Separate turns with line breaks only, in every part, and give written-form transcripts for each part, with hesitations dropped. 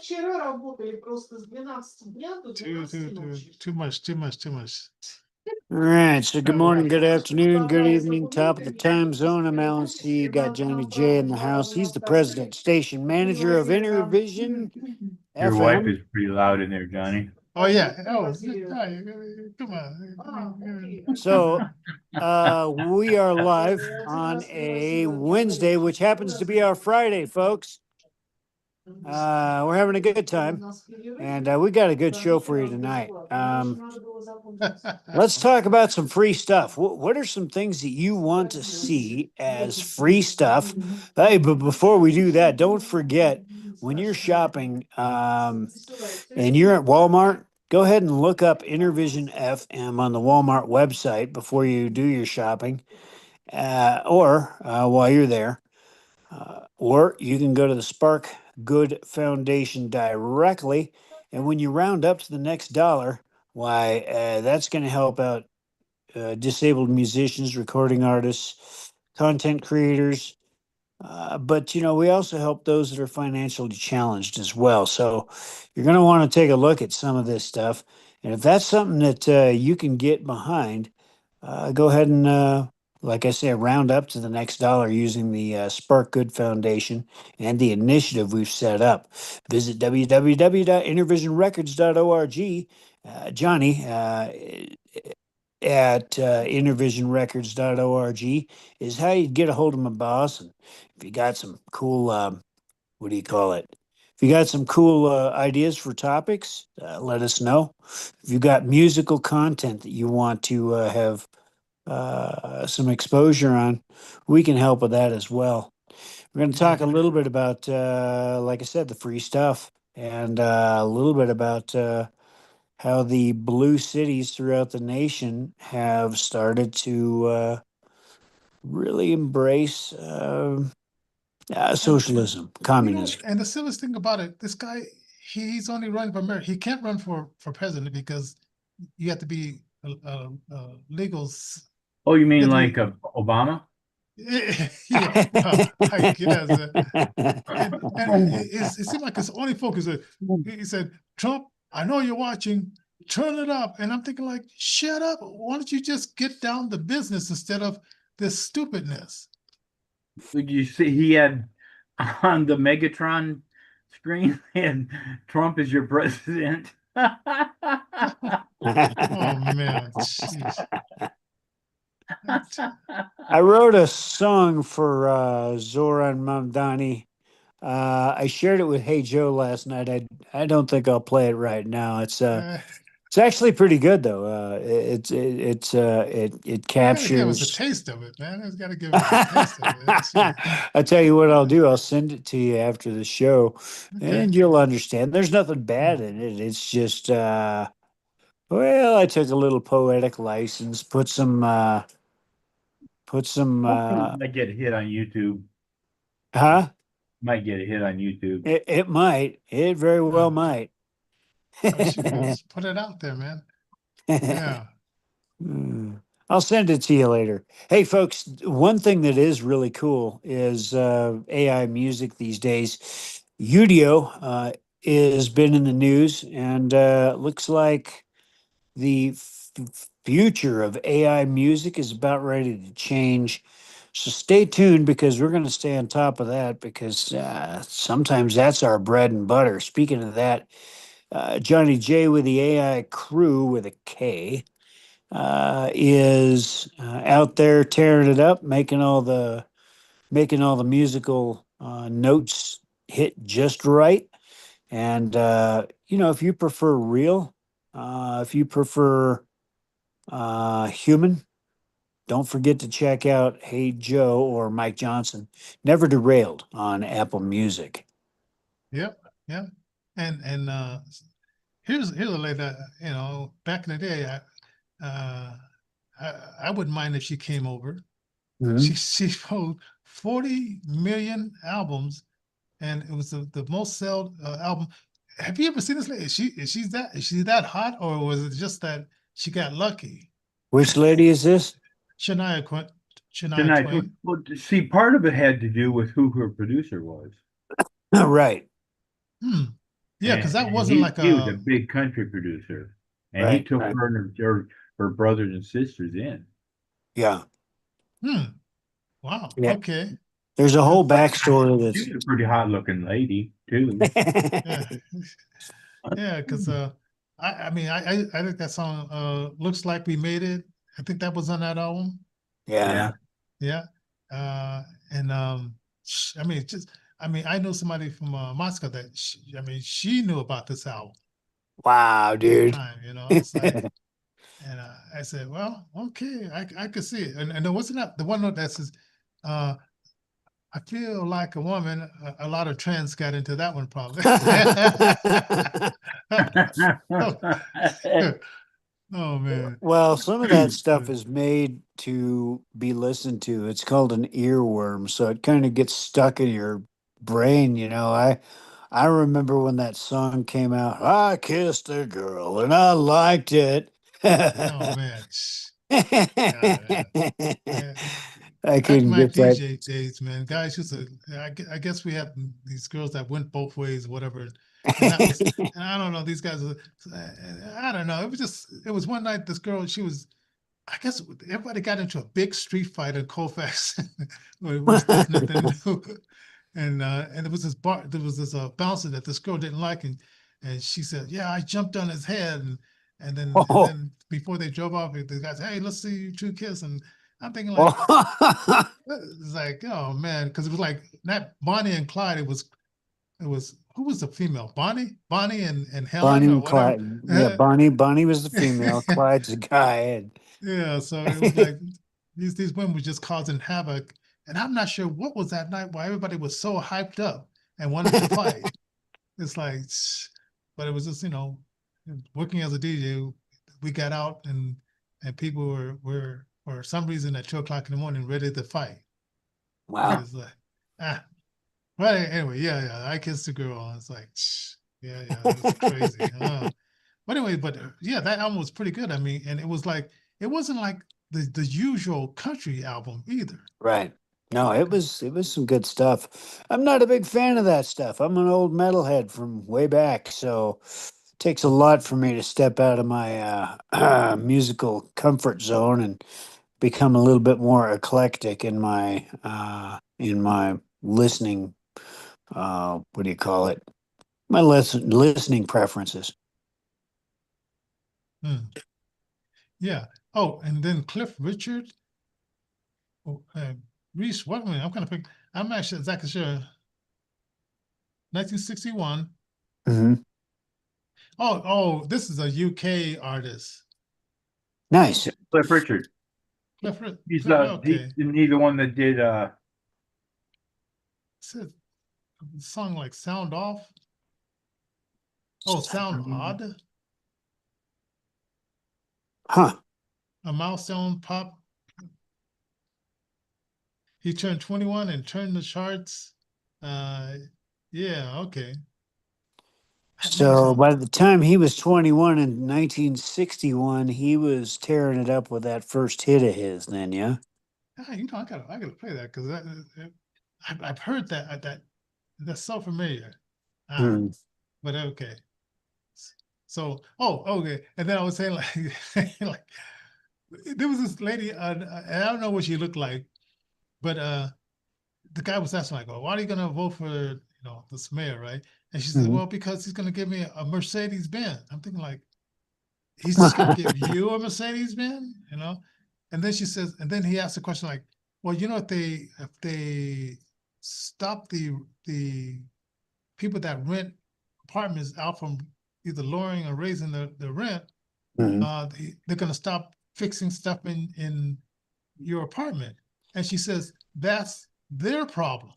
Too much, too much, too much.
All right. So good morning, good afternoon, good evening, top of the time zone. I'm Alan C. You got Johnny J in the house. He's the president, station manager of Intervision
Your wife
FM.
is pretty loud in there, Johnny.
Oh yeah. Oh, come on.
So we are live on a Wednesday, which happens to be our Friday, folks. We're having a good time, and we got a good show for you tonight. Let's talk about some free stuff. What are some things that you want to see as free stuff? Hey, but before we do that, don't forget when you're shopping and you're at Walmart, go ahead and look up Intervision FM on the Walmart website before you do your shopping, or while you're there. Or you can go to the Spark Good Foundation directly. And when you round up to the next dollar, why, that's going to help out disabled musicians, recording artists, content creators. But, we also help those that are financially challenged as well. So you're going to want to take a look at some of this stuff. And if that's something that you can get behind, go ahead and like I said, round up to the next dollar using the Spark Good Foundation and the initiative we've set up. Visit www.intervisionrecords.org. Johnny at intervisionrecords.org is how you get a hold of my boss. And if you got some cool, what do you call it? If you got some cool ideas for topics, let us know. If you got musical content that you want to have some exposure on, we can help with that as well. We're going to talk a little bit about, like I said, the free stuff, and a little bit about how the blue cities throughout the nation have started to really embrace socialism, communism.
And the silliest thing about it, this guy, he's only running for mayor. He can't run for president because you have to be legal.
Oh, you mean like Obama?
Yeah, I guess. And it seemed like his only focus. He said, "Trump, I know you're watching. Turn it up." And I'm thinking, like, shut up. Why don't you just get down to business instead of this stupidness?
Did you see he had on the Megatron screen and Trump is your president?
Oh man, jeez.
I wrote a song for Zoran Mamdani. I shared it with Hey Joe last night. I don't think I'll play it right now. It's actually pretty good though. It captures.
Give us a taste of it, man. It's got to give us a taste of it.
I tell you what I'll do. I'll send it to you after the show, and you'll understand. There's nothing bad in it. It's just, well, I took a little poetic license, put some.
Might get a hit on YouTube.
Huh?
Might get a hit on YouTube.
It might. It very well might.
Put it out there, man. Yeah.
I'll send it to you later. Hey, folks, one thing that is really cool is AI music these days. Udio has been in the news, and looks like the future of AI music is about ready to change. So stay tuned, because we're going to stay on top of that, because sometimes that's our bread and butter. Speaking of that, Johnny J with the AI crew with a K is out there tearing it up, making all the musical notes hit just right. And if you prefer real, if you prefer human, don't forget to check out Hey Joe or Mike Johnson, Never Derailed, on Apple Music.
Yep. And here's a lady that, back in the day, I wouldn't mind if she came over.
Mm-hmm.
She sold 40 million albums, and it was the most sold album. Have you ever seen this lady? Is she that hot, or was it just that she got lucky?
Which lady is this?
Shania Twain.
Well, see, part of it had to do with who her producer was.
Right.
Yeah, because that
And
wasn't like
he was a
a
big country producer, and he
Right.
took
Right.
her brothers and sisters in.
Yeah.
hmm. Wow.
Yeah.
Okay.
There's a
Yeah.
whole backstory
She
that's
was a pretty hot looking lady too.
Yeah. Yeah. Because I mean I think that song looks like we made it. I think that was on that album.
yeah.
Yeah.
Yeah. And I mean just I mean I know somebody from Moscow that I mean she knew about this album
Wow,
at the
dude.
time. You know, it's like. And I said, well, okay, I could see it. And there wasn't that the one note that says, uh, I feel like a woman. A lot of trends got into that one probably. oh, oh, man.
Well, some of that stuff
But,
is made to be listened to. It's called an earworm, so it kind of gets stuck in your brain, you know. I remember when that song came out, I kissed a girl and I liked it.
oh
I
man. Yeah, yeah. Yeah. Back in
couldn't
my
get that.
DJ days, man, guys used to. I guess we had these girls that went both ways, whatever, and that was. And I don't know. These guys. I don't know. It was just. It was one night. This girl. She was. I guess everybody got into a big street fight in Colfax. It was there's nothing new, and there was this bar. There was this bouncer that this girl didn't like, and she said, "Yeah, I jumped on his head," and
Oh.
then before they drove off, the guy said, "Hey, let's see you two kiss," and I'm thinking like.
Oh.
It's like, oh man, because it was like not Bonnie and Clyde. It was who was the female? Bonnie and
Bonnie
Helen or
and
whatever.
Clyde. Yeah, Bonnie was the female, Clyde's the guy.
Yeah, so it was like these women were just causing havoc, and I'm not sure what was that night why everybody was so hyped up and wanted to fight. It's like, but it was just working as a DJ, we got out and people were for some reason at 2 o'clock in the morning ready to fight.
Wow.
It's like, ah, well, anyway, yeah, I kissed the girl. And it's like, yeah, it was crazy. But anyway, yeah, that album was pretty good. I mean, and it was like it wasn't like the usual country album either.
Right. No, it was some good stuff. I'm not a big fan of that stuff. I'm an old metalhead from way back, so it takes a lot for me to step out of my musical comfort zone and become a little bit more eclectic in my listening what do you call it? My listening preferences.
Hmm. Yeah. Oh, and then Cliff Richard, oh, Reese. What? I mean, I'm kind of. I'm actually exactly sure. 1961.
Hmm.
Oh, this is a UK artist.
Nice.
Cliff Richard. He's
Okay.
the one that did
Said song like Sound Off. Oh, Sound Odd.
Huh.
A milestone pop. He turned 21 and turned the charts. Uh, yeah, okay. That
So
milestone.
by the time he was 21 in 1961, he was tearing it up with that first hit of his. Then, yeah.
I gotta play that because I've heard that that's so familiar. Ah,
Hmm.
but okay. So, okay. And then I was saying like, like there was this lady, and I don't know what she looked like, but the guy was asking like, "Oh, why are you gonna vote for this mayor, right?" And she said,
Hmm.
"Well, because he's gonna give me a Mercedes Benz." I'm thinking like, he's just gonna give you a Mercedes Benz, you know? And then she says, and then he asked the question like, "Well, if they stop the people that rent apartments out from either lowering or raising the rent,
Hmm.
they're gonna stop fixing stuff in your apartment." And she says, "That's their problem."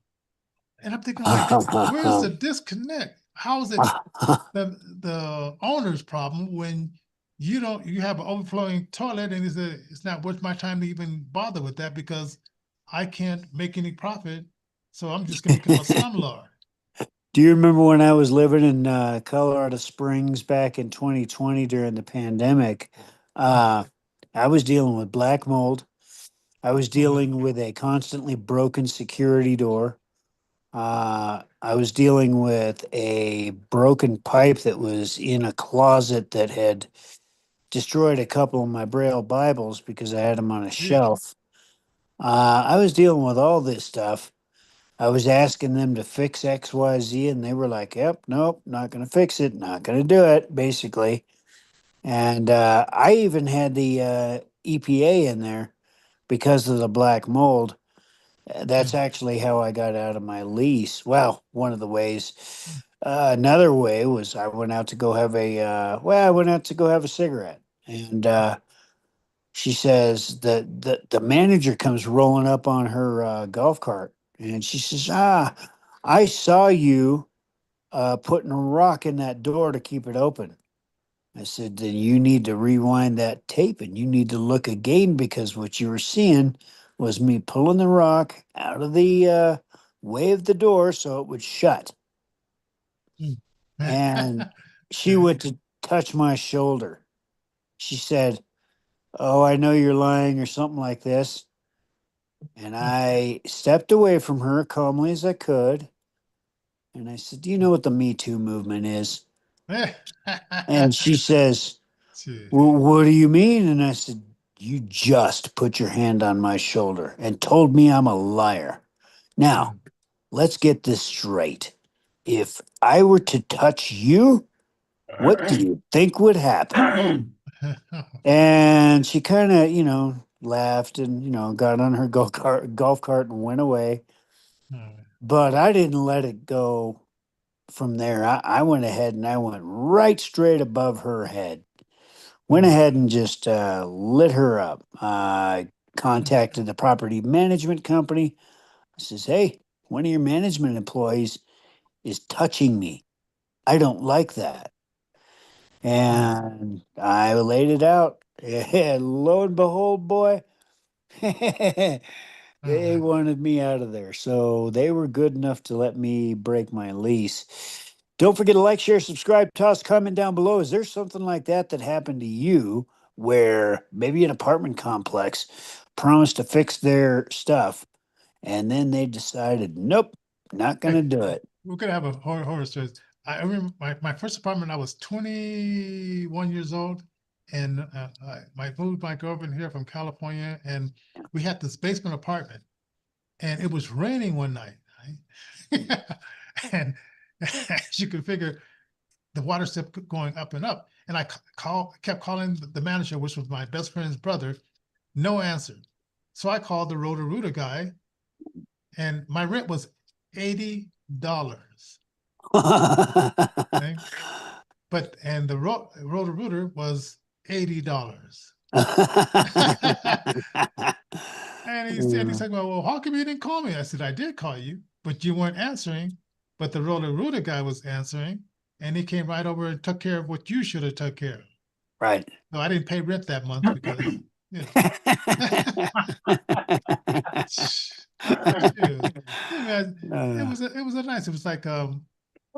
And I'm thinking like, where's the disconnect? How is it the owner's problem when you have an overflowing toilet and it's not worth my time to even bother with that because I can't make any profit, so I'm just gonna become a slumlord.
Do you remember when I was living in Colorado Springs back in 2020 during the pandemic? Uh, I was dealing with black mold. I was
Oh,
dealing with a constantly broken security door. I was dealing with a broken pipe that was in a closet that had destroyed a couple of my Braille Bibles because I had them on a
Yeah.
shelf. I was dealing with all this stuff. I was asking them to fix XYZ, and they were like, "Yep, nope, not going to fix it, not going to do it," basically. And I even had the EPA in there because of the black mold. That's
Mm,
actually how I got out of my lease. Well, one of the ways. Another way was I went out to go have I went out to go have a cigarette, and she says that the manager comes rolling up on her golf cart, and she says, "Ah, I saw you putting a rock in that door to keep it open." I said, "Then you need to rewind that tape and you need to look again because what you were seeing was me pulling the rock out of the way of the door so it would shut."
mm.
And she
Okay.
went to touch my shoulder. She said, "Oh, I know you're lying," or something like this. And
Mm.
I stepped away from her calmly as I could. And I said, "Do you know what the Me Too movement is?" And she says,
Gee.
"Well, what do you mean?" And I said, "You just put your hand on my shoulder and told me I'm a liar. Now,
Mm.
let's get this straight. If I were to touch you, what do you think would happen?" And she kind of, laughed and, got on her golf cart and went away.
Mm,
But I didn't let it go from there. I went ahead and I went right straight above her head. Went
mm,
ahead and just lit her up. I contacted the property management company. I says, "Hey, one of your management employees is touching me. I don't like that."
mm,
And I laid it out. And lo and behold, boy, they
mm.
wanted me out of there. So they were good enough to let me break my lease. Don't forget to like, share, subscribe, toss, comment down below. Is there something like that that happened to you where maybe an apartment complex promised to fix their stuff and then they decided, nope, not going
Hey,
to do it?
we're gonna have a horror story. I remember my first apartment. I was 21 years old, and I moved my girlfriend here from California, and we had this basement apartment, and it was raining one night, right? And as you could figure, the water kept going up and up, and kept calling the manager, which was my best friend's brother. No answer. So I called the Roto-Rooter guy, and my rent was $80. Okay. But and the Roto-Rooter was $80. And he said, well, how come you didn't call me? I said, I did call you, but you weren't answering. But the Roto-Rooter guy was answering, and he came right over and took care of what you should have took care of.
Right.
So I didn't pay rent that month because, you know. Yeah, man,
Uh,
it was a nice. It was like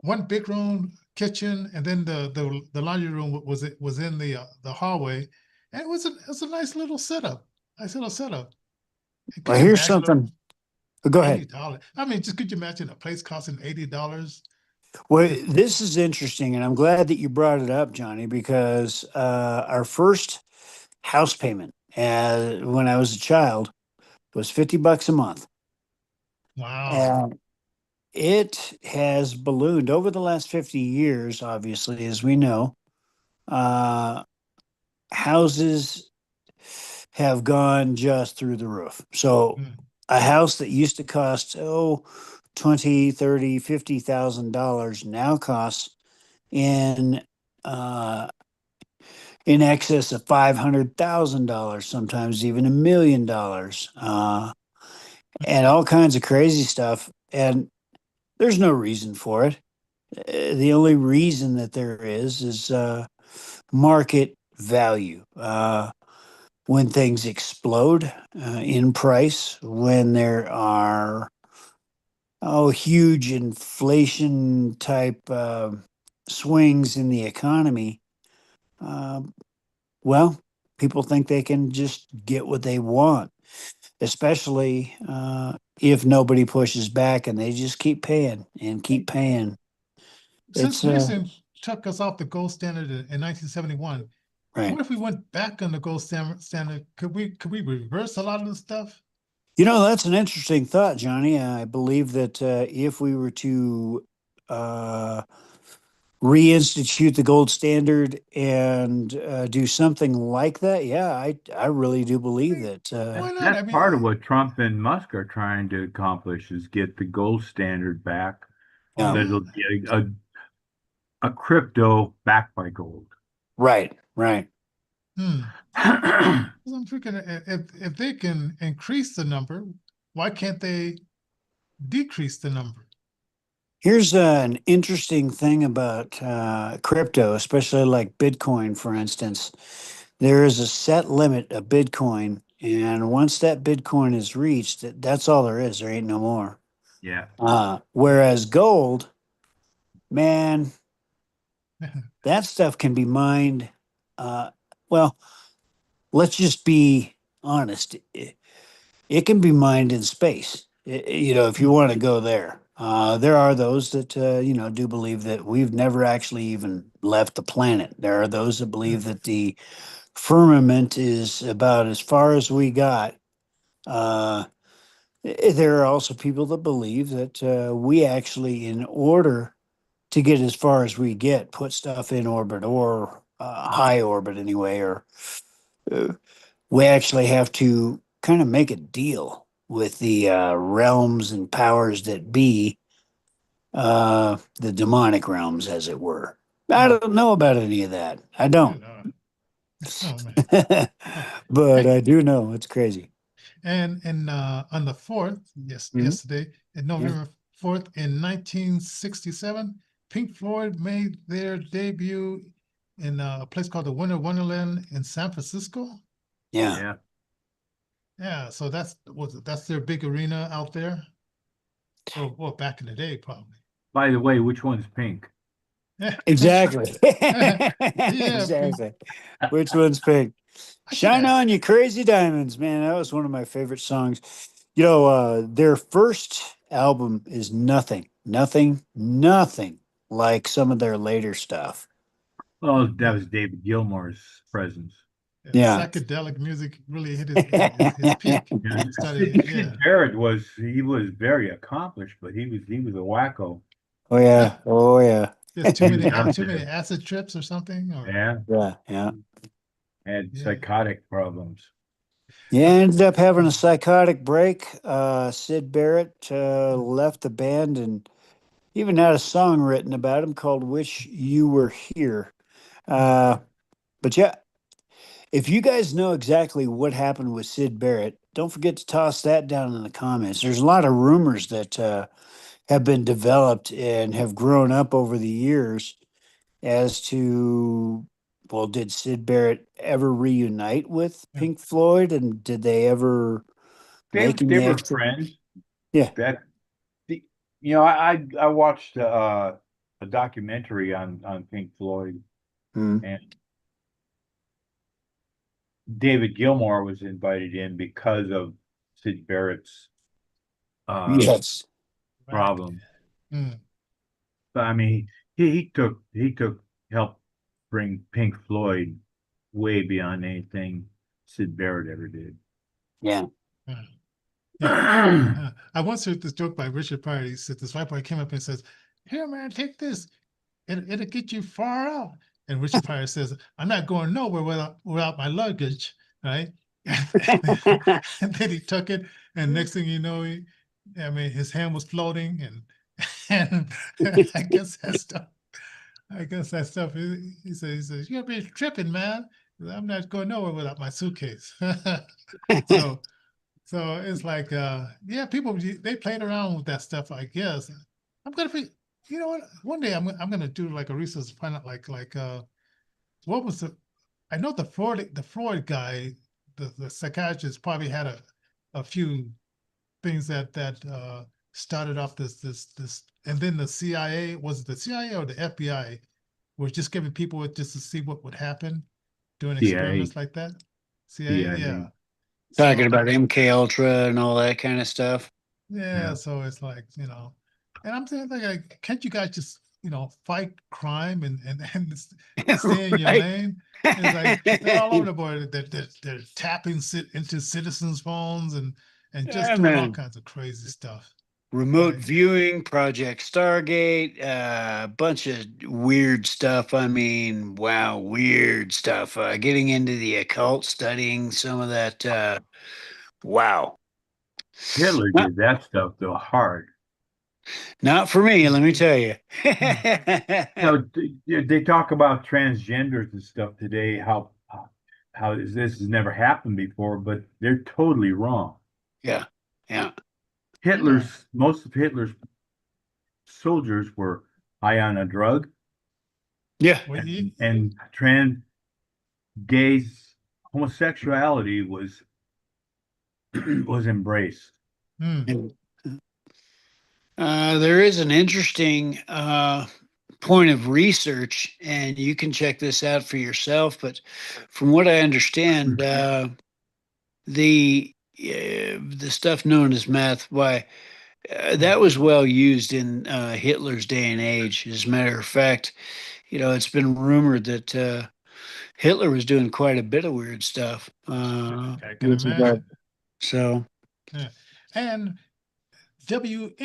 one big room, kitchen, and then the laundry room was in the hallway, and it was a nice little setup. Nice little setup. And
well,
could you
here's
imagine
something. Go ahead.
$80? I mean, just could you imagine a place costing $80?
Well,
Just
this is interesting, and I'm glad that you brought it up, Johnny, because our first house payment when I was a child was $50 a month.
wow.
And it has ballooned over the last 50 years, obviously, as we know. Uh, Houses have gone just through the roof. So
Mm,
a house that used to cost, 20, 30, $50,000 now costs in uh in excess of $500,000, sometimes even $1 million, and all kinds of crazy stuff. And there's no reason for it. The only reason that there is market value. When things explode in price, when there are huge inflation type swings in the economy, uh, well, people think they can just get what they want. especially if nobody pushes back and they just keep paying and keep paying.
Since
It's
Nixon took us off the gold standard in 1971,
right.
what if we went back on the gold standard? Could we reverse a lot of the stuff?
You know, that's an interesting thought, Johnny. I believe that if we were to reinstitute the gold standard and do something like that, yeah, I really do believe that.
Why not?
That's
I mean,
part of what Trump and Musk are trying to accomplish is get the gold standard back. So
Yeah.
that it'll be a crypto backed by gold.
Right, right.
I'm thinking if they can increase the number, why can't they decrease the number?
Here's an interesting thing about crypto, especially like Bitcoin, for instance. There is a set limit of Bitcoin, and once that Bitcoin is reached, that's all there is. There ain't no more.
Yeah.
Whereas gold, man, that stuff can be mined. Well, let's just be honest. It can be mined in space. You know, if you want to go there, there are those that do believe that we've never actually even left the planet. There are those that believe that the firmament is about as far as we got. Uh, there are also people that believe that we actually, in order to get as far as we get, put stuff in orbit or high orbit anyway, or uh, we actually have to kind of make a deal with the realms and powers that be, the demonic realms, as it were. I don't know about any of that. I don't.
Oh man.
But I do know it's crazy.
And on the 4th,
Mhm.
yesterday, in November 4th in 1967, Pink Floyd made their debut in a place called the Winter Wonderland in San Francisco.
Yeah.
Yeah.
Yeah, so that's their big arena out there. Well, back in the day, probably.
By the way, which one's pink?
Exactly.
Yeah,
Exactly. Which one's pink?
I should
Shine
ask.
on, you crazy diamonds, man. That was one of my favorite songs. You know, their first album is nothing like some of their later stuff.
Oh, that was David Gilmour's presence.
Yeah.
Psychedelic music really hit his peak.
Yeah.
Started,
Sid Barrett was very accomplished, but he was a wacko.
Oh yeah. Oh yeah.
Just
He was out
too many
there.
acid trips or something, or
Yeah.
Yeah. Yeah.
Had
yeah.
psychotic problems.
Yeah, ended up having a psychotic break. Sid Barrett left the band and even had a song written about him called "Wish You Were Here." Uh, but yeah, if you guys know exactly what happened with Sid Barrett, don't forget to toss that down in the comments. There's a lot of rumors that have been developed and have grown up over the years as to, well, did Sid Barrett ever reunite with Pink Floyd, and did they ever
They
make
they
any
were
extra?
friends.
Yeah.
That I watched a documentary on Pink Floyd,
Mm.
and David Gilmour was invited in because of Sid Barrett's
Yes.
Right.
problem.
Mm.
But I mean, he took help bring Pink Floyd way beyond anything Sid Barrett ever did.
Yeah.
Mm. Yeah. I once heard this joke by Richard Pryor. He said this white boy came up and says, "Here, man, take this. It'll get you far out." And Richard Pryor says, "I'm not going nowhere without my luggage." Right. And then he took it, and next thing you know, I mean, his hand was floating, and I guess that stuff. I guess that stuff. He says, "You're be tripping, man. I'm not going nowhere without my suitcase." So, so it's like, yeah, people they played around with that stuff. I guess I'm gonna be. You know what? One day I'm gonna do like a research to find out what was the. I know the Freud guy, the psychiatrist probably had a few things that started off this, and then the CIA, was it the CIA or the FBI, was just giving people it just to see what would happen doing
CIA,
experiments like that. CIA,
CIA.
yeah.
Talking
So
about MK Ultra and all that kind of stuff.
yeah,
Yeah.
so it's like, and I'm saying like, can't you guys just, fight crime and stay in your
Right.
lane? It's like they're all over the board. They're tapping into citizens' phones and just
Yeah,
doing all
man.
kinds of crazy stuff.
Remote
Like,
viewing, Project Stargate, a bunch of weird stuff. I mean, wow, weird stuff. Getting into the occult, studying some of that. Wow.
Hitler
Not,
did that stuff though hard.
not for me, let me tell you.
mm,
They talk about transgenders and stuff today, how this has never happened before, but they're totally wrong.
Yeah, yeah,
yeah.
Most of Hitler's soldiers were high on a drug,
yeah.
Well,
and trans gays homosexuality was embraced.
mm,
And, there is an interesting point of research, and you can check this out for yourself. But from what I understand, the stuff known as meth, why
mm,
that was well used in Hitler's day and age. As a matter of fact, it's been rumored that Hitler was doing quite a bit of weird stuff
I can
with regard.
imagine.
So,
Yeah. And WNBC,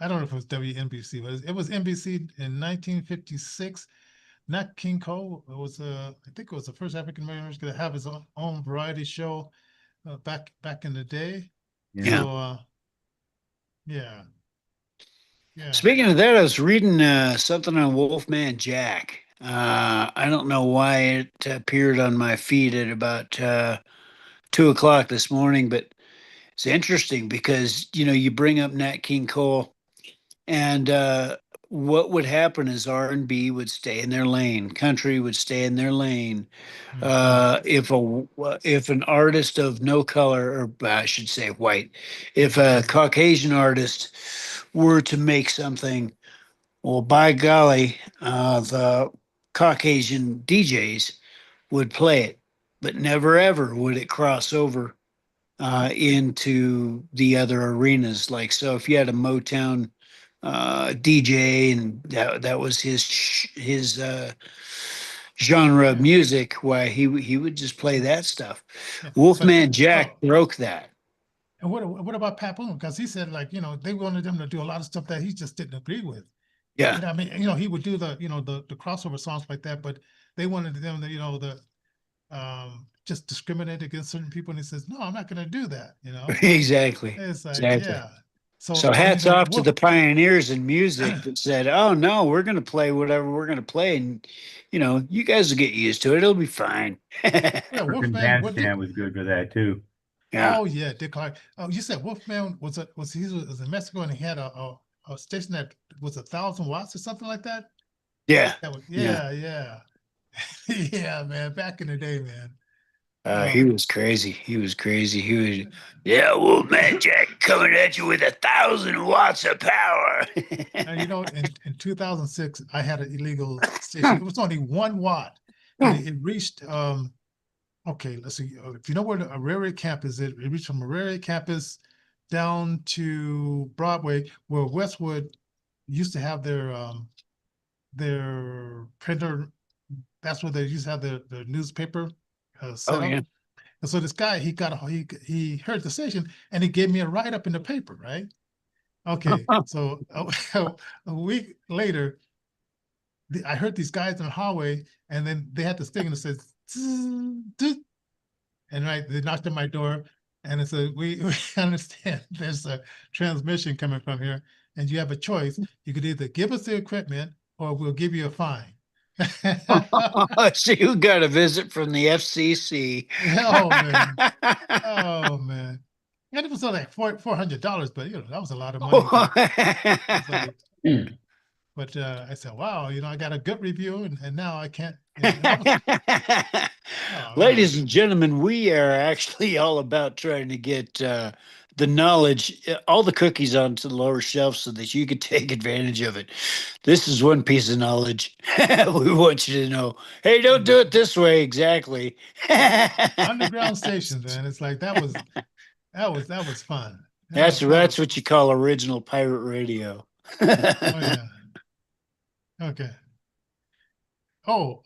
I don't know if it was WNBC, but it was NBC in 1956. Nat King Cole was, I think it was the first African American to have his own variety show back in the day.
Yeah.
yeah.
So yeah, yeah.
Speaking of that, I was reading something on Wolfman Jack. I don't know why it appeared on my feed at about 2 o'clock this morning, but it's interesting because you bring up Nat King Cole, and what would happen is R&B would stay in their lane, country would stay in their lane.
Mhm,
If an artist of no color, or I should say white, if a Caucasian artist were to make something, well, by golly, the Caucasian DJs would play it, but never ever would it cross over into the other arenas. Like, so if you had a Motown DJ and that was his genre of
yeah,
music, why he would just play that stuff.
yeah. But
Wolfman Jack broke that.
and what about Pat Boone? Because he said, like, they wanted them to do a lot of stuff that he just didn't agree with.
Yeah,
I mean, he would do the crossover songs like that, but they wanted them to, just discriminate against certain people. And he says, no, I'm not going to do that.
exactly,
It's like,
exactly.
yeah. So,
So
so,
hats off to
Wolf,
the pioneers in music that said, "Oh no, we're going to play whatever we're going to play, and you guys will get used to it. It'll be fine."
yeah,
African
Wolfman, what did,
Bandstand was good for that too.
Yeah,
oh yeah, Dick Clark. Oh, you said Wolfman was in Mexico and he had a station that was 1,000 watts or something like that?
yeah,
That was,
yeah.
yeah, yeah. Yeah, man, back in the day, man.
He
Oh.
was crazy. He was crazy. He was, yeah, Wolfman Jack coming at you with 1,000 watts of power.
And in 2006, I had an illegal station. It was only 1 watt, but it reached okay, let's see. If you know where the Aurora campus is, it reached from Aurora campus down to Broadway, where Westwood used to have their printer. That's where they used to have their newspaper
Oh
set up.
yeah.
And so this guy, he heard the station and he gave me a write up in the paper, right? Okay, so a week later, I heard these guys in the hallway, and then they had this thing and it says, "Zzz, and right, they knocked on my door, and it said, we understand there's a transmission coming from here, and you have a choice. You could either give us the equipment or we'll give you a fine."
So you got a visit from the FCC.
Oh man. Oh man. And it was only like $400, but that was a lot of money. But it's like, but I said, wow, I got a good review, and now I can't, and I was, oh man.
Ladies and gentlemen, we are actually all about trying to get the knowledge, all the cookies onto the lower shelf so that you could take advantage of it. This is one piece of knowledge we want you to know. Hey, don't do it this way exactly.
Underground stations, man. It's like that was fun.
That's
That was,
what you call original pirate radio.
oh yeah. Okay. Oh,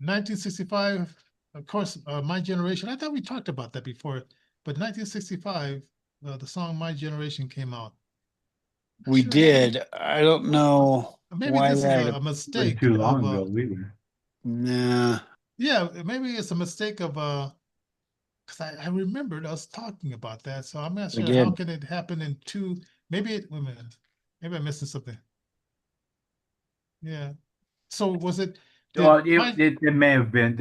1965, of course, My Generation. I thought we talked about that before, but 1965, the song My Generation came out. Not
We
sure how that,
did. I don't know
maybe
why
this is
that.
a
Wasn't
mistake
too
of
long ago either.
Nah.
yeah, maybe it's a mistake of because I remembered us talking about that, so I'm not sure how
Again.
can it happen in two, wait a minute, maybe I'm missing something. Yeah. So was it
Well,
did my
it may have been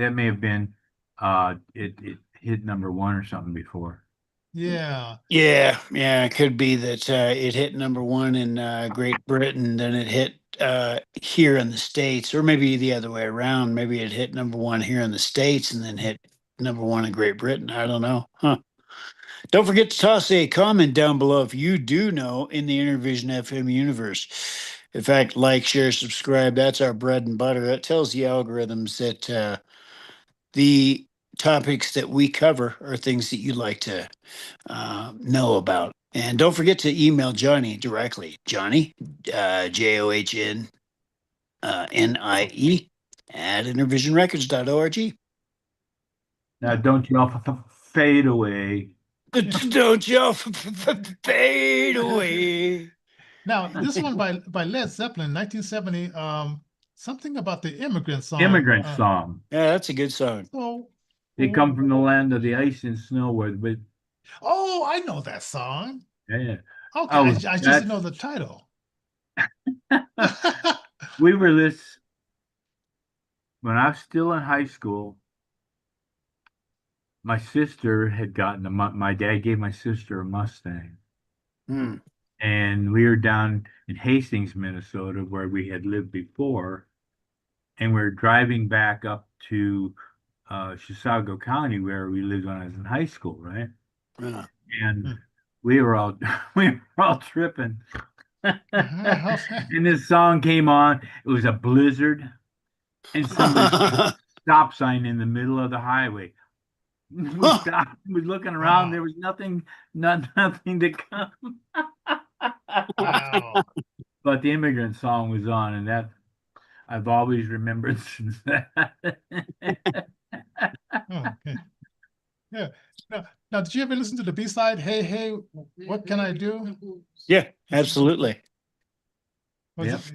it hit number one or something before.
yeah.
Yeah, it could be that it hit number one in Great Britain, then it hit here in the States, or maybe the other way around. Maybe it hit number one here in the States and then hit number one in Great Britain. I don't know. Huh. Don't forget to toss a comment down below if you do know in the Intervision FM universe. In fact, like, share, subscribe. That's our bread and butter. That tells the algorithms that the topics that we cover are things that you'd like to know about. And don't forget to email Johnny directly. Johnny, JOHN NIE at intervisionrecords.org.
Now, don't you all fade away.
Don't y'all fade away.
Now this one by Led Zeppelin, 1970. Something about the immigrant song.
Immigrant song.
Yeah, that's a good song.
So,
They come from the land of the ice and snow with
oh, I know that song.
yeah.
Okay,
Oh,
I just didn't know the title.
we were this when I was still in high school. My sister had gotten my dad gave my sister a Mustang.
Hmm.
And we were down in Hastings, Minnesota, where we had lived before, and we are driving back up to Chisago County, where we lived when I was in high school, right?
Yeah.
And
Hmm.
we were all we were all tripping.
Uh-huh.
And this song came on. It was a blizzard, and somebody put a stop sign in the middle of the highway. We stopped. We looking around.
Wow.
There was nothing to come.
Wow.
But the immigrant song was on, and that I've always remembered since that.
Oh, okay. Yeah. Now, did you ever listen to the B-side? Hey, hey, what can I do?
Yeah, absolutely.
Was
Yep.
it?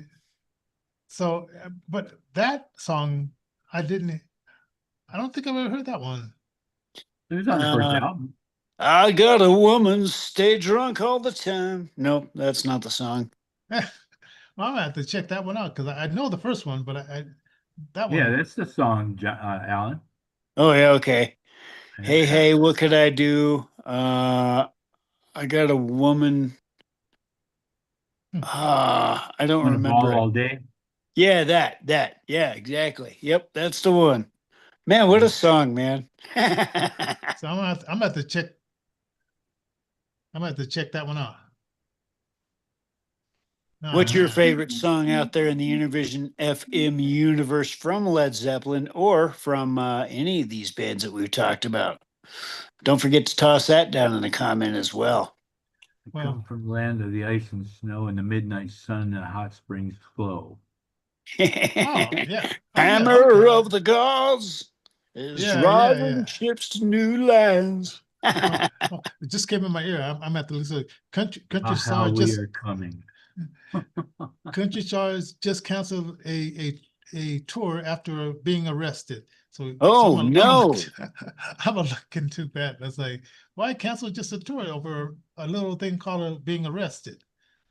So, but that song, I don't think I've ever heard that one.
It was on the first album.
I got a woman, stay drunk all the time. Nope, that's not the song.
Well, I'm gonna have to check that one out because I know the first one, but that
Yeah,
one.
that's the song, Alan.
Oh yeah, okay.
Yeah.
Hey, what could I do? I got a woman.
Hmm.
I don't
Want to
remember
ball
it.
all day?
Yeah, that. Yeah, exactly. Yep, that's the one. Man, what a song, man.
So I'm gonna have to check. I'm gonna have to check that one out.
What's your
Uh,
favorite song out there in the Intervision FM universe from Led Zeppelin or from any of these bands that we've talked about? Don't forget to toss that down in the comment as well.
I come from the land of the ice and snow and the midnight sun and the hot springs flow.
Oh yeah. Oh yeah.
Hammer
Okay.
of the gods is
Yeah.
driving ships to new lands.
It just came in my ear. I'm at the listen. Country
How
Star
we
just
are coming.
Country Stars just canceled a tour after being arrested. So
Oh
I'm gonna
no.
I'm gonna look into that. That's like, why cancel just a tour over a little thing called being arrested?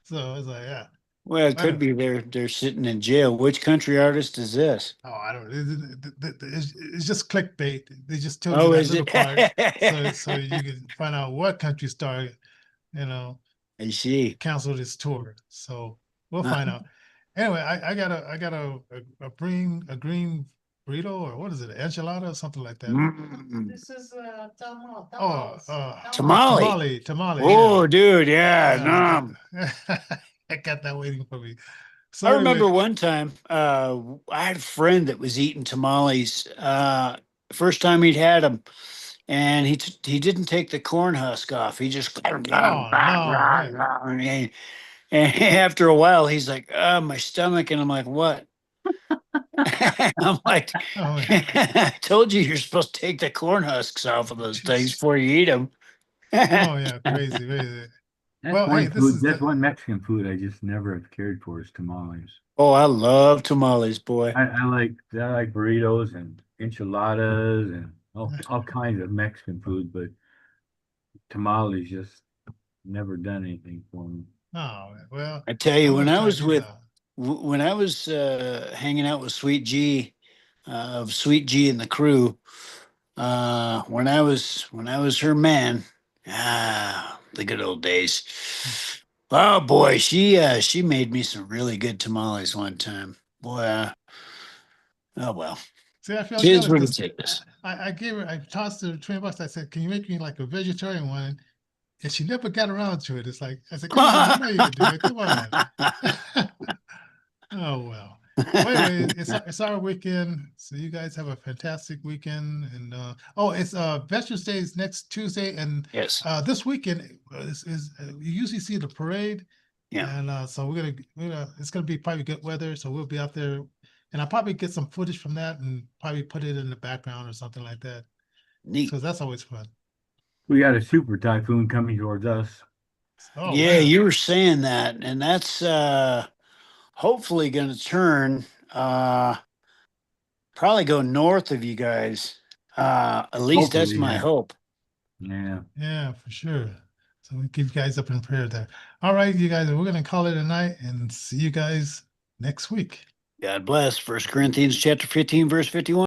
So it's like, yeah,
Well, it
I
could
don't.
be they're sitting in jail. Which country artist is this?
Oh, I don't. It's just clickbait. They just told you
Oh,
that
is
little
it?
part, so you can find out what country star, you know,
I see.
canceled his tour. So we'll find out. Anyway, I got a green burrito or what is it, enchilada or something like that.
Mm.
This is
Oh,
Tamale.
tamale.
Oh,
Yeah.
dude, yeah.
I got that waiting for me. So
I remember
anyway,
one time, I had a friend that was eating tamales. First time he'd had them, and he didn't take the corn husk off. He just
oh no,
and after a while, he's like, "Oh, my stomach," and I'm like, "What?" I'm like,
oh,
"I told you you're supposed to take the corn husks off of those things before you eat them."
oh yeah, crazy, crazy.
That's
Well,
one
hey, this
food.
is
That's
the
one Mexican food I just never have cared for is tamales.
Oh, I love tamales, boy.
I like burritos and enchiladas and all kinds of Mexican food, but tamales just never done anything for me.
oh well,
I tell
I'm
you,
gonna try these out.
when I was hanging out with Sweet G, of Sweet G and the crew, when I was her man, the good old days. Oh boy, she made me some really good tamales one time. Boy, oh well,
See, I feel
it is
jealous
what it
because
is.
I gave her, I tossed her $20. I said, "Can you make me like a vegetarian one?" And she never got around to it. It's like I said, "Come on, you know you can do it. Come on." Oh well. Well, anyway, it's our weekend, so you guys have a fantastic weekend. And oh, it's Veterans Day is next Tuesday, and
Yes,
this weekend is you usually see the parade,
yeah,
and so we're gonna it's gonna be probably good weather, so we'll be out there, and I'll probably get some footage from that and probably put it in the background or something like that,
neat.
because that's always fun.
We got a super typhoon coming towards us.
Oh
Yeah,
wow.
you were saying that, and that's hopefully going to turn. Probably go north of you guys. At least that's
Hopefully,
my
yeah.
hope.
Yeah.
Yeah, for sure. So we keep you guys up in prayer there. All right, you guys, we're gonna call it a night and see you guys next week.
God bless. 1 Corinthians chapter 15, verse 51.